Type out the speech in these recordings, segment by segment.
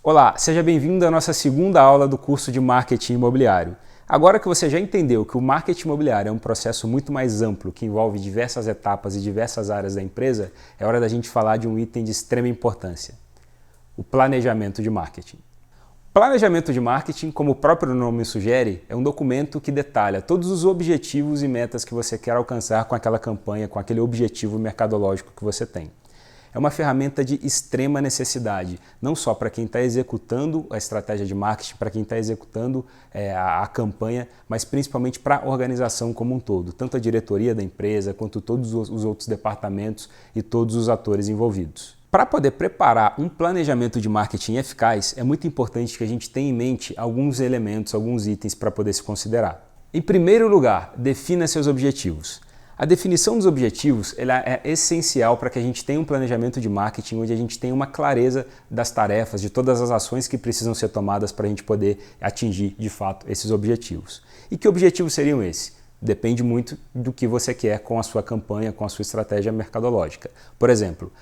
Olá, seja bem-vindo à nossa segunda aula do curso de Marketing Imobiliário. Agora que você já entendeu que o marketing imobiliário é um processo muito mais amplo, que envolve diversas etapas e diversas áreas da empresa, é hora da gente falar de um item de extrema importância: o planejamento de marketing. Planejamento de marketing, como o próprio nome sugere, é um documento que detalha todos os objetivos e metas que você quer alcançar com aquela campanha, com aquele objetivo mercadológico que você tem. É uma ferramenta de extrema necessidade, não só para quem está executando a estratégia de marketing, para quem está executando a campanha, mas principalmente para a organização como um todo, tanto a diretoria da empresa, quanto todos os outros departamentos e todos os atores envolvidos. Para poder preparar um planejamento de marketing eficaz, é muito importante que a gente tenha em mente alguns elementos, alguns itens para poder se considerar. Em primeiro lugar, defina seus objetivos. A definição dos objetivos ela é essencial para que a gente tenha um planejamento de marketing onde a gente tenha uma clareza das tarefas, de todas as ações que precisam ser tomadas para a gente poder atingir de fato esses objetivos. E que objetivos seriam esses? Depende muito do que você quer com a sua campanha, com a sua estratégia mercadológica. Por exemplo,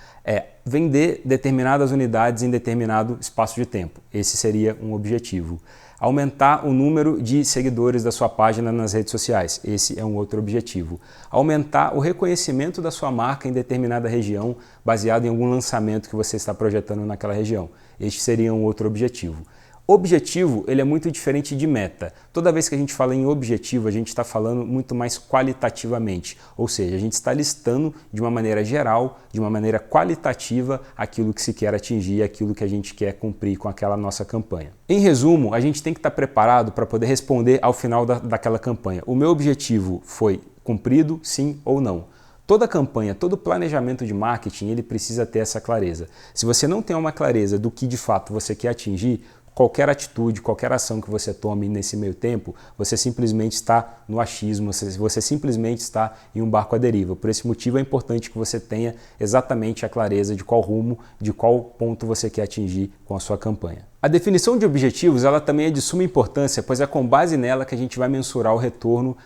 vender determinadas unidades em determinado espaço de tempo. Esse seria um objetivo. Aumentar o número de seguidores da sua página nas redes sociais. Esse é um outro objetivo. Aumentar o reconhecimento da sua marca em determinada região, baseado em algum lançamento que você está projetando naquela região. Este seria um outro objetivo. Objetivo, ele é muito diferente de meta. Toda vez que a gente fala em objetivo, a gente está falando muito mais qualitativamente, ou seja, a gente está listando de uma maneira geral, de uma maneira qualitativa, aquilo que se quer atingir, aquilo que a gente quer cumprir com aquela nossa campanha. Em resumo, a gente tem que estar preparado para poder responder ao final daquela campanha. O meu objetivo foi cumprido, sim ou não? Toda campanha, todo planejamento de marketing, ele precisa ter essa clareza. Se você não tem uma clareza do que de fato você quer atingir, qualquer atitude, qualquer ação que você tome nesse meio tempo, você simplesmente está no achismo, você simplesmente está em um barco à deriva. Por esse motivo é importante que você tenha exatamente a clareza de qual rumo, de qual ponto você quer atingir com a sua campanha. A definição de objetivos ela também é de suma importância, pois é com base nela que a gente vai mensurar o retorno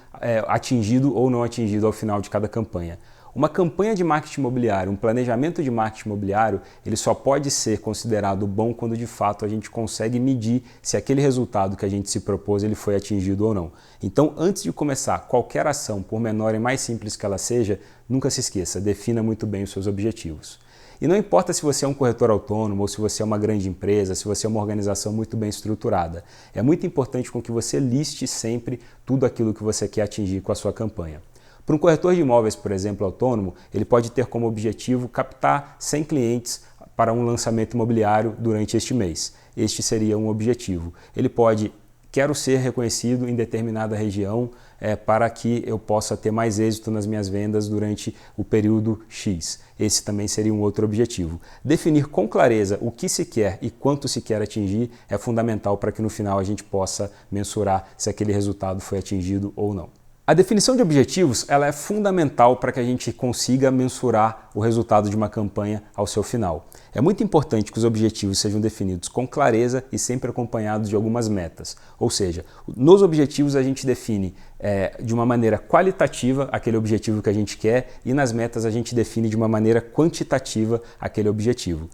atingido ou não atingido ao final de cada campanha. Uma campanha de marketing imobiliário, um planejamento de marketing imobiliário, ele só pode ser considerado bom quando de fato a gente consegue medir se aquele resultado que a gente se propôs ele foi atingido ou não. Então, antes de começar qualquer ação, por menor e mais simples que ela seja, nunca se esqueça, defina muito bem os seus objetivos. E não importa se você é um corretor autônomo ou se você é uma grande empresa, se você é uma organização muito bem estruturada. É muito importante com que você liste sempre tudo aquilo que você quer atingir com a sua campanha. Para um corretor de imóveis, por exemplo, autônomo, ele pode ter como objetivo captar 100 clientes para um lançamento imobiliário durante este mês. Este seria um objetivo. Ele pode, quero ser reconhecido em determinada região para que eu possa ter mais êxito nas minhas vendas durante o período X. Esse também seria um outro objetivo. Definir com clareza o que se quer e quanto se quer atingir é fundamental para que no final a gente possa mensurar se aquele resultado foi atingido ou não. A definição de objetivos ela é fundamental para que a gente consiga mensurar o resultado de uma campanha ao seu final. É muito importante que os objetivos sejam definidos com clareza e sempre acompanhados de algumas metas. Ou seja, nos objetivos a gente define de uma maneira qualitativa aquele objetivo que a gente quer e nas metas a gente define de uma maneira quantitativa aquele objetivo.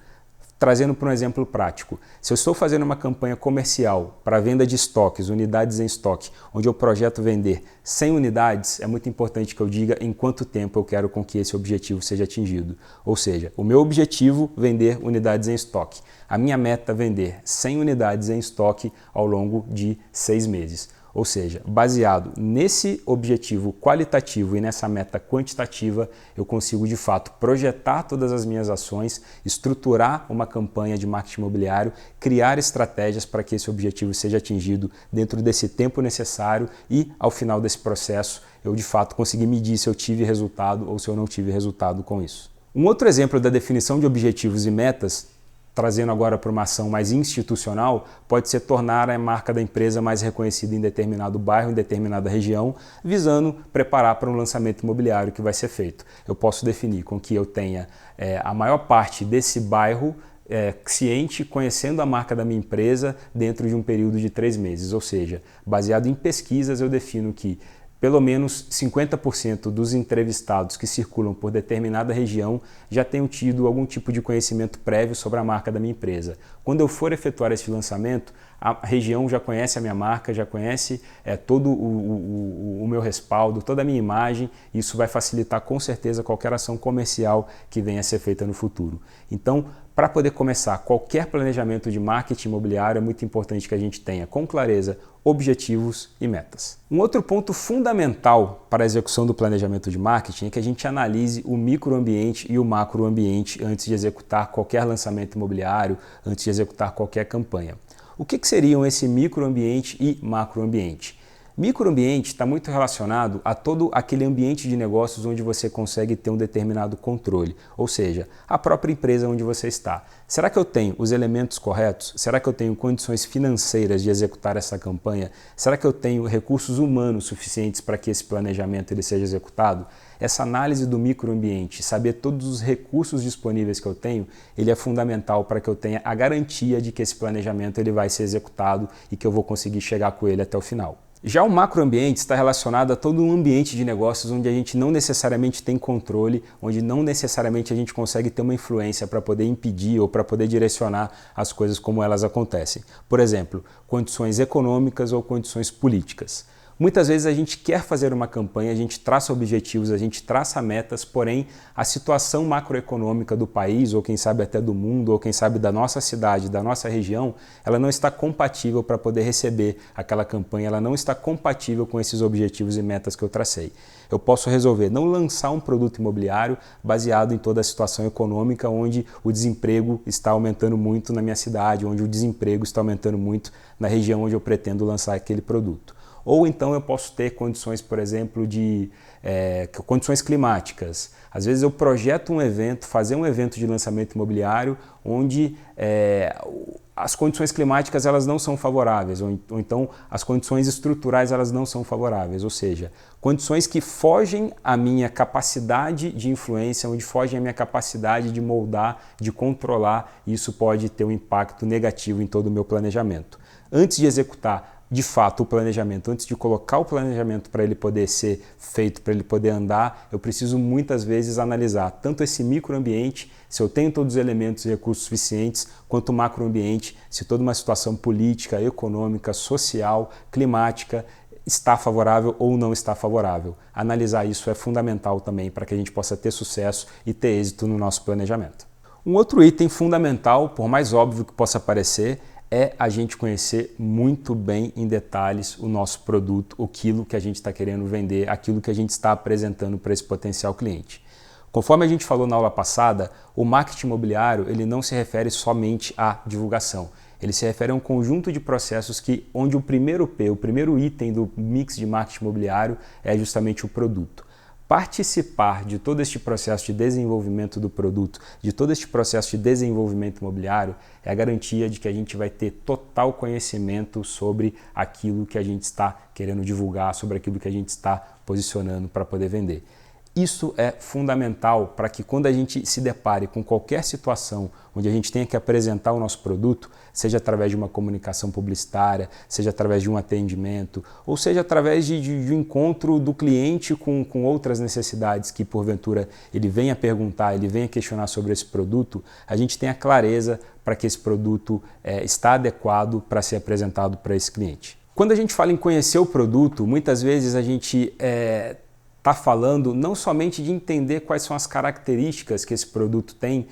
Trazendo para um exemplo prático, se eu estou fazendo uma campanha comercial para venda de estoques, unidades em estoque, onde eu projeto vender 100 unidades, é muito importante que eu diga em quanto tempo eu quero com que esse objetivo seja atingido. Ou seja, o meu objetivo é vender unidades em estoque. A minha meta é vender 100 unidades em estoque ao longo de 6 meses. Ou seja, baseado nesse objetivo qualitativo e nessa meta quantitativa, eu consigo de fato projetar todas as minhas ações, estruturar uma campanha de marketing imobiliário, criar estratégias para que esse objetivo seja atingido dentro desse tempo necessário e ao final desse processo eu de fato conseguir medir se eu tive resultado ou se eu não tive resultado com isso. Um outro exemplo da definição de objetivos e metas, trazendo agora para uma ação mais institucional, pode ser tornar a marca da empresa mais reconhecida em determinado bairro, em determinada região, visando preparar para um lançamento imobiliário que vai ser feito. Eu posso definir com que eu tenha a maior parte desse bairro ciente, conhecendo a marca da minha empresa dentro de um período de 3 meses, ou seja, baseado em pesquisas eu defino que pelo menos 50% dos entrevistados que circulam por determinada região já tenham tido algum tipo de conhecimento prévio sobre a marca da minha empresa. Quando eu for efetuar esse lançamento, a região já conhece a minha marca, já conhece todo o meu respaldo, toda a minha imagem. Isso vai facilitar com certeza qualquer ação comercial que venha a ser feita no futuro. Então, para poder começar qualquer planejamento de marketing imobiliário, é muito importante que a gente tenha com clareza objetivos e metas. Um outro ponto fundamental para a execução do planejamento de marketing é que a gente analise o microambiente e o macroambiente antes de executar qualquer lançamento imobiliário, antes de executar qualquer campanha. O que seriam esse microambiente e macroambiente? Microambiente está muito relacionado a todo aquele ambiente de negócios onde você consegue ter um determinado controle, ou seja, a própria empresa onde você está. Será que eu tenho os elementos corretos? Será que eu tenho condições financeiras de executar essa campanha? Será que eu tenho recursos humanos suficientes para que esse planejamento ele seja executado? Essa análise do microambiente, saber todos os recursos disponíveis que eu tenho, ele é fundamental para que eu tenha a garantia de que esse planejamento ele vai ser executado e que eu vou conseguir chegar com ele até o final. Já o macroambiente está relacionado a todo um ambiente de negócios onde a gente não necessariamente tem controle, onde não necessariamente a gente consegue ter uma influência para poder impedir ou para poder direcionar as coisas como elas acontecem. Por exemplo, condições econômicas ou condições políticas. Muitas vezes a gente quer fazer uma campanha, a gente traça objetivos, a gente traça metas, porém a situação macroeconômica do país, ou quem sabe até do mundo, ou quem sabe da nossa cidade, da nossa região, ela não está compatível para poder receber aquela campanha, ela não está compatível com esses objetivos e metas que eu tracei. Eu posso resolver não lançar um produto imobiliário baseado em toda a situação econômica onde o desemprego está aumentando muito na minha cidade, onde o desemprego está aumentando muito na região onde eu pretendo lançar aquele produto. Ou então eu posso ter condições, por exemplo, de condições climáticas. Às vezes eu projeto um evento, fazer um evento de lançamento imobiliário onde as condições climáticas elas não são favoráveis, ou então as condições estruturais elas não são favoráveis, ou seja, condições que fogem à minha capacidade de influência, onde fogem à minha capacidade de moldar, de controlar, e isso pode ter um impacto negativo em todo o meu planejamento. Antes de executar de fato o planejamento, antes de colocar o planejamento para ele poder ser feito, para ele poder andar, eu preciso muitas vezes analisar tanto esse microambiente, se eu tenho todos os elementos e recursos suficientes, quanto o macroambiente, se toda uma situação política, econômica, social, climática está favorável ou não está favorável. Analisar isso é fundamental também para que a gente possa ter sucesso e ter êxito no nosso planejamento. Um outro item fundamental, por mais óbvio que possa parecer, é a gente conhecer muito bem em detalhes o nosso produto, aquilo que a gente está querendo vender, aquilo que a gente está apresentando para esse potencial cliente. Conforme a gente falou na aula passada, o marketing imobiliário ele não se refere somente à divulgação. Ele se refere a um conjunto de processos onde o primeiro P, o primeiro item do mix de marketing imobiliário é justamente o produto. Participar de todo este processo de desenvolvimento do produto, de todo este processo de desenvolvimento imobiliário, é a garantia de que a gente vai ter total conhecimento sobre aquilo que a gente está querendo divulgar, sobre aquilo que a gente está posicionando para poder vender. Isso é fundamental para que quando a gente se depare com qualquer situação onde a gente tenha que apresentar o nosso produto, seja através de uma comunicação publicitária, seja através de um atendimento, ou seja através de um encontro do cliente com outras necessidades que porventura ele venha perguntar, ele venha questionar sobre esse produto, a gente tenha clareza para que esse produto está adequado para ser apresentado para esse cliente. Quando a gente fala em conhecer o produto, muitas vezes a gente está falando não somente de entender quais são as características que esse produto tem,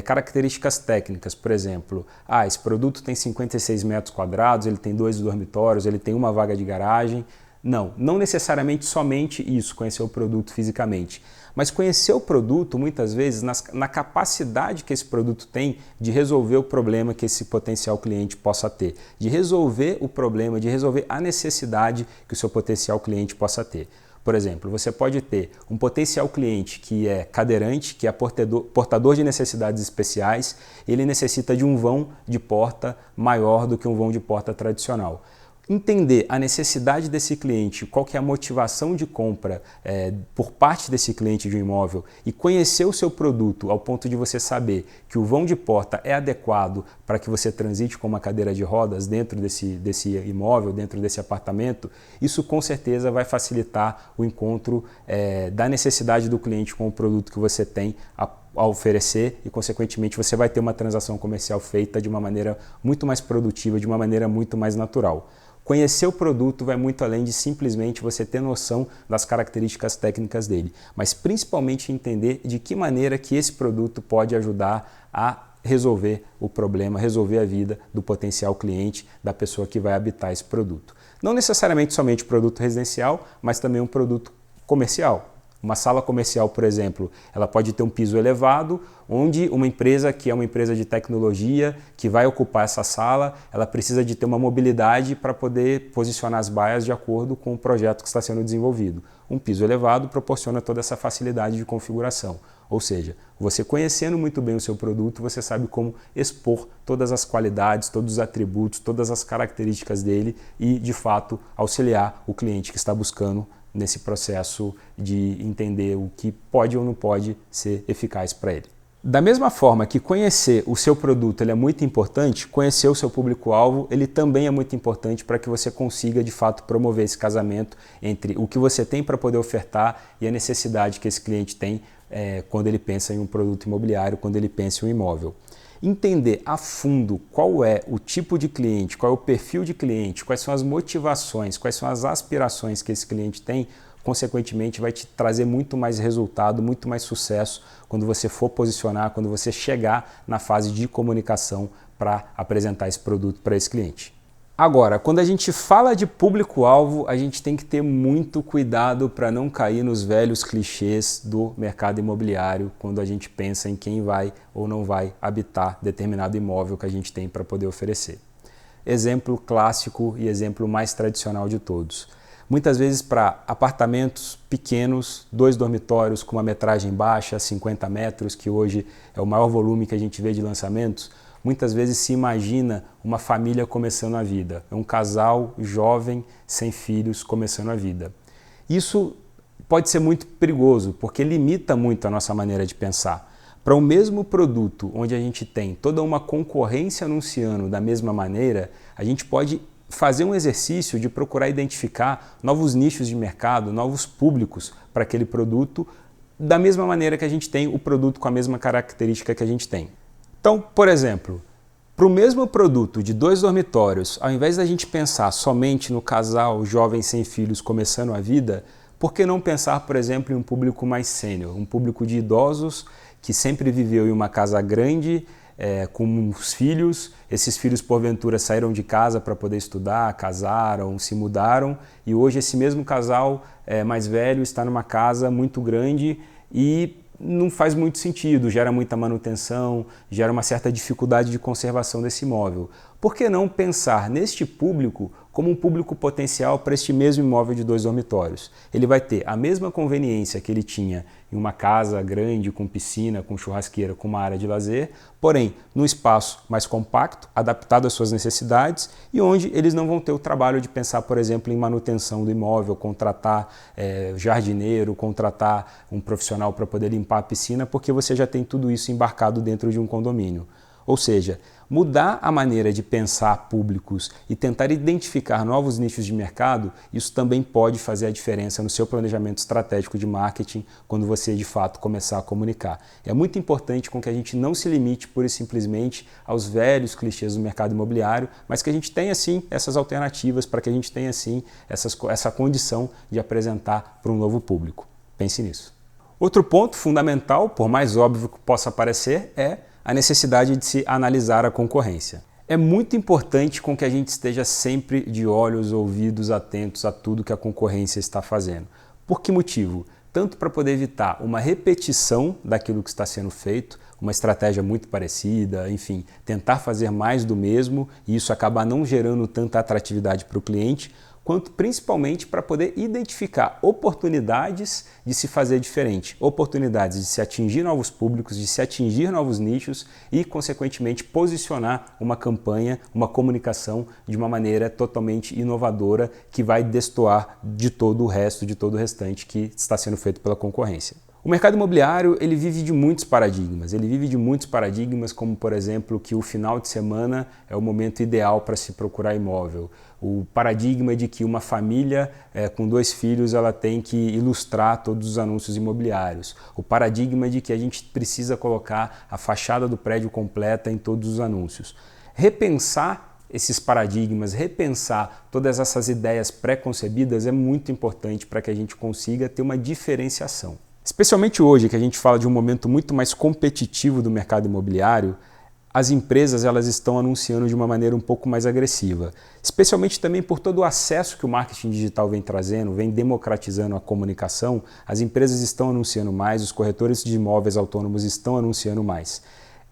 características técnicas, por exemplo, esse produto tem 56 metros quadrados, ele tem 2 dormitórios, ele tem uma vaga de garagem. Não necessariamente somente isso, conhecer o produto fisicamente, mas conhecer o produto muitas vezes na capacidade que esse produto tem de resolver o problema que esse potencial cliente possa ter, de resolver o problema, de resolver a necessidade que o seu potencial cliente possa ter. Por exemplo, você pode ter um potencial cliente que é cadeirante, que é portador de necessidades especiais, ele necessita de um vão de porta maior do que um vão de porta tradicional. Entender a necessidade desse cliente, qual que é a motivação de compra por parte desse cliente de um imóvel e conhecer o seu produto ao ponto de você saber que o vão de porta é adequado para que você transite com uma cadeira de rodas dentro desse imóvel, dentro desse apartamento, isso com certeza vai facilitar o encontro da necessidade do cliente com o produto que você tem a oferecer e, consequentemente, você vai ter uma transação comercial feita de uma maneira muito mais produtiva, de uma maneira muito mais natural. Conhecer o produto vai muito além de simplesmente você ter noção das características técnicas dele, mas principalmente entender de que maneira que esse produto pode ajudar a resolver o problema, resolver a vida do potencial cliente, da pessoa que vai habitar esse produto. Não necessariamente somente produto residencial, mas também um produto comercial. Uma sala comercial, por exemplo, ela pode ter um piso elevado, onde uma empresa que é uma empresa de tecnologia, que vai ocupar essa sala, ela precisa de ter uma mobilidade para poder posicionar as baias de acordo com o projeto que está sendo desenvolvido. Um piso elevado proporciona toda essa facilidade de configuração. Ou seja, você conhecendo muito bem o seu produto, você sabe como expor todas as qualidades, todos os atributos, todas as características dele e, de fato, auxiliar o cliente que está buscando nesse processo de entender o que pode ou não pode ser eficaz para ele. Da mesma forma que conhecer o seu produto ele é muito importante, conhecer o seu público-alvo ele também é muito importante para que você consiga de fato promover esse casamento entre o que você tem para poder ofertar e a necessidade que esse cliente tem quando ele pensa em um produto imobiliário, quando ele pensa em um imóvel. Entender a fundo qual é o tipo de cliente, qual é o perfil de cliente, quais são as motivações, quais são as aspirações que esse cliente tem, consequentemente vai te trazer muito mais resultado, muito mais sucesso quando você for posicionar, quando você chegar na fase de comunicação para apresentar esse produto para esse cliente. Agora, quando a gente fala de público-alvo, a gente tem que ter muito cuidado para não cair nos velhos clichês do mercado imobiliário quando a gente pensa em quem vai ou não vai habitar determinado imóvel que a gente tem para poder oferecer. Exemplo clássico e exemplo mais tradicional de todos. Muitas vezes para apartamentos pequenos, 2 dormitórios com uma metragem baixa, 50 metros, que hoje é o maior volume que a gente vê de lançamentos, muitas vezes se imagina uma família começando a vida, um casal jovem, sem filhos, começando a vida. Isso pode ser muito perigoso, porque limita muito a nossa maneira de pensar. Para o mesmo produto, onde a gente tem toda uma concorrência anunciando da mesma maneira, a gente pode fazer um exercício de procurar identificar novos nichos de mercado, novos públicos para aquele produto, da mesma maneira que a gente tem o produto com a mesma característica que a gente tem. Então, por exemplo, para o mesmo produto de 2 dormitórios, ao invés da gente pensar somente no casal jovem sem filhos começando a vida, por que não pensar, por exemplo, em um público mais sênior, um público de idosos que sempre viveu em uma casa grande, com os filhos, esses filhos porventura saíram de casa para poder estudar, casaram, se mudaram e hoje esse mesmo casal mais velho está numa casa muito grande e não faz muito sentido, gera muita manutenção, gera uma certa dificuldade de conservação desse imóvel. Por que não pensar neste público como um público potencial para este mesmo imóvel de 2 dormitórios? Ele vai ter a mesma conveniência que ele tinha em uma casa grande, com piscina, com churrasqueira, com uma área de lazer, porém num espaço mais compacto, adaptado às suas necessidades e onde eles não vão ter o trabalho de pensar, por exemplo, em manutenção do imóvel, contratar jardineiro, contratar um profissional para poder limpar a piscina, porque você já tem tudo isso embarcado dentro de um condomínio. Ou seja, mudar a maneira de pensar públicos e tentar identificar novos nichos de mercado, isso também pode fazer a diferença no seu planejamento estratégico de marketing quando você de fato começar a comunicar. É muito importante com que a gente não se limite pura e simplesmente aos velhos clichês do mercado imobiliário, mas que a gente tenha sim essas alternativas para que a gente tenha sim essa condição de apresentar para um novo público. Pense nisso. Outro ponto fundamental, por mais óbvio que possa parecer, é a necessidade de se analisar a concorrência. É muito importante com que a gente esteja sempre de olhos, ouvidos, atentos a tudo que a concorrência está fazendo. Por que motivo? Tanto para poder evitar uma repetição daquilo que está sendo feito, uma estratégia muito parecida, enfim, tentar fazer mais do mesmo e isso acabar não gerando tanta atratividade para o cliente, quanto principalmente para poder identificar oportunidades de se fazer diferente, oportunidades de se atingir novos públicos, de se atingir novos nichos e, consequentemente, posicionar uma campanha, uma comunicação de uma maneira totalmente inovadora que vai destoar de todo o resto, de todo o restante que está sendo feito pela concorrência. O mercado imobiliário ele vive de muitos paradigmas. Ele vive de muitos paradigmas, como por exemplo que o final de semana é o momento ideal para se procurar imóvel. O paradigma de que uma família com 2 filhos ela tem que ilustrar todos os anúncios imobiliários. O paradigma de que a gente precisa colocar a fachada do prédio completa em todos os anúncios. Repensar esses paradigmas, repensar todas essas ideias pré-concebidas é muito importante para que a gente consiga ter uma diferenciação. Especialmente hoje, que a gente fala de um momento muito mais competitivo do mercado imobiliário, as empresas elas estão anunciando de uma maneira um pouco mais agressiva. Especialmente também por todo o acesso que o marketing digital vem trazendo, vem democratizando a comunicação, as empresas estão anunciando mais, os corretores de imóveis autônomos estão anunciando mais.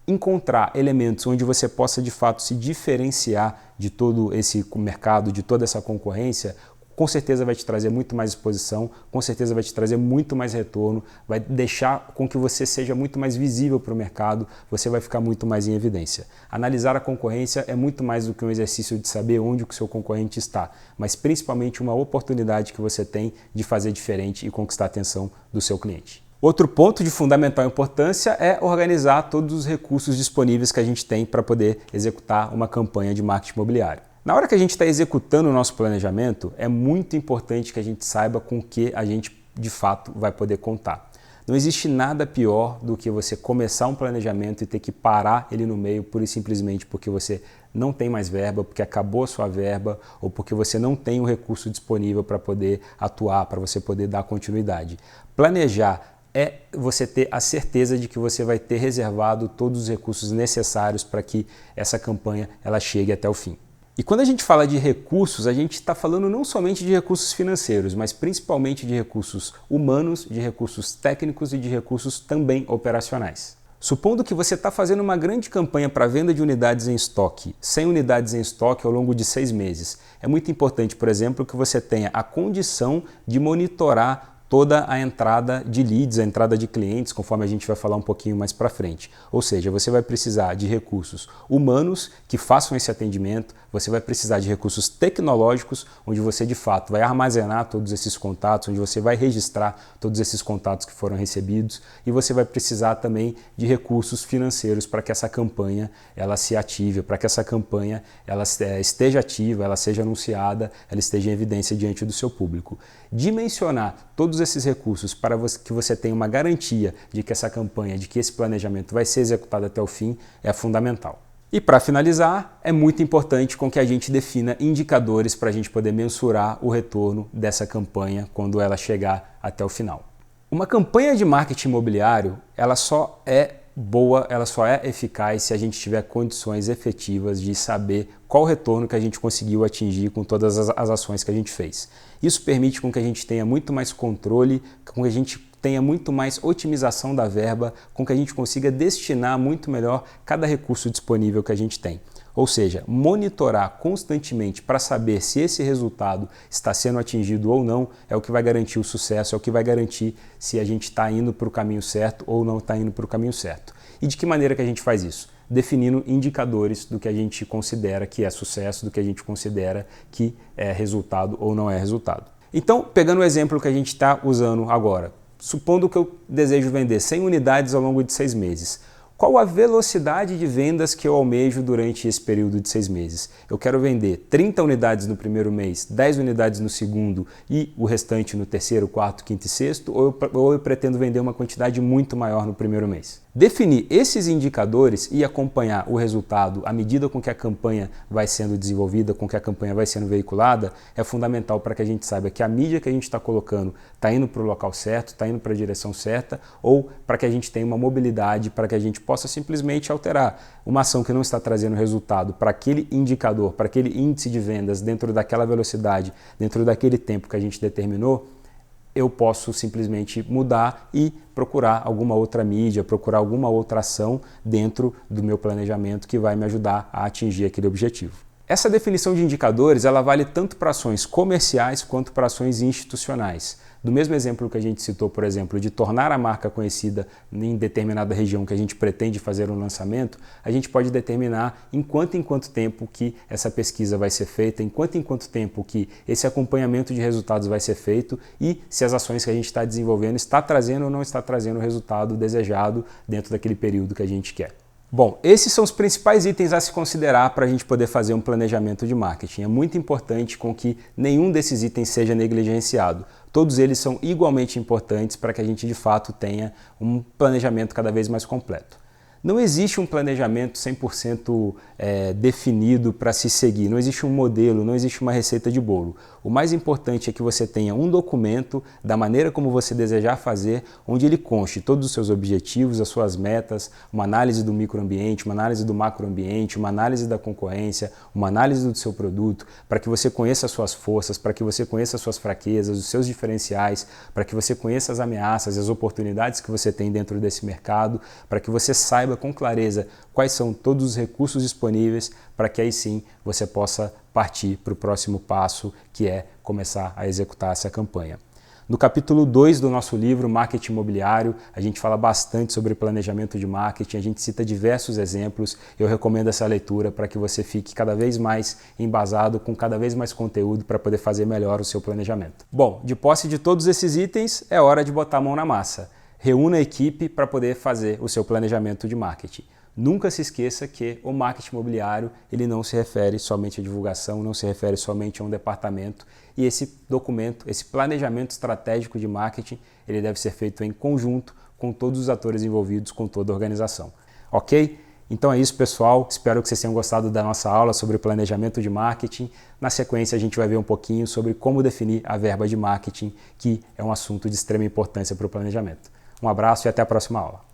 Encontrar elementos onde você possa de fato se diferenciar de todo esse mercado, de toda essa concorrência, com certeza vai te trazer muito mais exposição, com certeza vai te trazer muito mais retorno, vai deixar com que você seja muito mais visível para o mercado, você vai ficar muito mais em evidência. Analisar a concorrência é muito mais do que um exercício de saber onde o seu concorrente está, mas principalmente uma oportunidade que você tem de fazer diferente e conquistar a atenção do seu cliente. Outro ponto de fundamental importância é organizar todos os recursos disponíveis que a gente tem para poder executar uma campanha de marketing imobiliário. Na hora que a gente está executando o nosso planejamento, é muito importante que a gente saiba com o que a gente de fato vai poder contar. Não existe nada pior do que você começar um planejamento e ter que parar ele no meio pura e simplesmente porque você não tem mais verba, porque acabou a sua verba ou porque você não tem o recurso disponível para poder atuar, para você poder dar continuidade. Planejar é você ter a certeza de que você vai ter reservado todos os recursos necessários para que essa campanha ela chegue até o fim. E quando a gente fala de recursos, a gente está falando não somente de recursos financeiros, mas principalmente de recursos humanos, de recursos técnicos e de recursos também operacionais. Supondo que você está fazendo uma grande campanha para venda de unidades em estoque, 100 unidades em estoque ao longo de 6 meses, é muito importante, por exemplo, que você tenha a condição de monitorar toda a entrada de leads, a entrada de clientes, conforme a gente vai falar um pouquinho mais para frente. Ou seja, você vai precisar de recursos humanos que façam esse atendimento, você vai precisar de recursos tecnológicos, onde você de fato vai armazenar todos esses contatos, onde você vai registrar todos esses contatos que foram recebidos, e você vai precisar também de recursos financeiros para que essa campanha ela se ative, para que essa campanha ela esteja ativa, ela seja anunciada, ela esteja em evidência diante do seu público. Dimensionar todos esses recursos para que você tenha uma garantia de que essa campanha, de que esse planejamento vai ser executado até o fim é fundamental. E para finalizar, é muito importante com que a gente defina indicadores para a gente poder mensurar o retorno dessa campanha quando ela chegar até o final. Uma campanha de marketing imobiliário, ela só é boa, ela só é eficaz se a gente tiver condições efetivas de saber qual o retorno que a gente conseguiu atingir com todas as ações que a gente fez. Isso permite com que a gente tenha muito mais controle, com que a gente tenha muito mais otimização da verba, com que a gente consiga destinar muito melhor cada recurso disponível que a gente tem. Ou seja, monitorar constantemente para saber se esse resultado está sendo atingido ou não é o que vai garantir o sucesso, é o que vai garantir se a gente está indo para o caminho certo ou não está indo para o caminho certo. E de que maneira que a gente faz isso? Definindo indicadores do que a gente considera que é sucesso, do que a gente considera que é resultado ou não é resultado. Então, pegando o exemplo que a gente está usando agora, supondo que eu desejo vender 100 unidades ao longo de 6 meses, qual a velocidade de vendas que eu almejo durante esse período de 6 meses? Eu quero vender 30 unidades no primeiro mês, 10 unidades no segundo e o restante no terceiro, quarto, quinto e sexto, ou eu pretendo vender uma quantidade muito maior no primeiro mês? Definir esses indicadores e acompanhar o resultado à medida com que a campanha vai sendo desenvolvida, com que a campanha vai sendo veiculada, é fundamental para que a gente saiba que a mídia que a gente está colocando está indo para o local certo, está indo para a direção certa, ou para que a gente tenha uma mobilidade, para que a gente possa simplesmente alterar uma ação que não está trazendo resultado para aquele indicador, para aquele índice de vendas dentro daquela velocidade, dentro daquele tempo que a gente determinou, eu posso simplesmente mudar e procurar alguma outra mídia, procurar alguma outra ação dentro do meu planejamento que vai me ajudar a atingir aquele objetivo. Essa definição de indicadores ela vale tanto para ações comerciais quanto para ações institucionais. Do mesmo exemplo que a gente citou, por exemplo, de tornar a marca conhecida em determinada região que a gente pretende fazer um lançamento, a gente pode determinar em quanto tempo que essa pesquisa vai ser feita, em quanto tempo que esse acompanhamento de resultados vai ser feito e se as ações que a gente está desenvolvendo está trazendo ou não está trazendo o resultado desejado dentro daquele período que a gente quer. Bom, esses são os principais itens a se considerar para a gente poder fazer um planejamento de marketing. É muito importante com que nenhum desses itens seja negligenciado. Todos eles são igualmente importantes para que a gente de fato tenha um planejamento cada vez mais completo. Não existe um planejamento 100% definido para se seguir, não existe um modelo, não existe uma receita de bolo. O mais importante é que você tenha um documento da maneira como você desejar fazer, onde ele conste todos os seus objetivos, as suas metas, uma análise do microambiente, uma análise do macroambiente, uma análise da concorrência, uma análise do seu produto, para que você conheça as suas forças, para que você conheça as suas fraquezas, os seus diferenciais, para que você conheça as ameaças e as oportunidades que você tem dentro desse mercado, para que você saiba com clareza quais são todos os recursos disponíveis para que aí sim você possa partir para o próximo passo, que é começar a executar essa campanha. No capítulo 2 do nosso livro, Marketing Imobiliário, a gente fala bastante sobre planejamento de marketing, a gente cita diversos exemplos, eu recomendo essa leitura para que você fique cada vez mais embasado, com cada vez mais conteúdo para poder fazer melhor o seu planejamento. Bom, de posse de todos esses itens, é hora de botar a mão na massa. Reúna a equipe para poder fazer o seu planejamento de marketing. Nunca se esqueça que o marketing imobiliário ele não se refere somente à divulgação, não se refere somente a um departamento e esse documento, esse planejamento estratégico de marketing, ele deve ser feito em conjunto com todos os atores envolvidos, com toda a organização. Ok? Então é isso, pessoal. Espero que vocês tenham gostado da nossa aula sobre planejamento de marketing. Na sequência, a gente vai ver um pouquinho sobre como definir a verba de marketing, que é um assunto de extrema importância para o planejamento. Um abraço e até a próxima aula.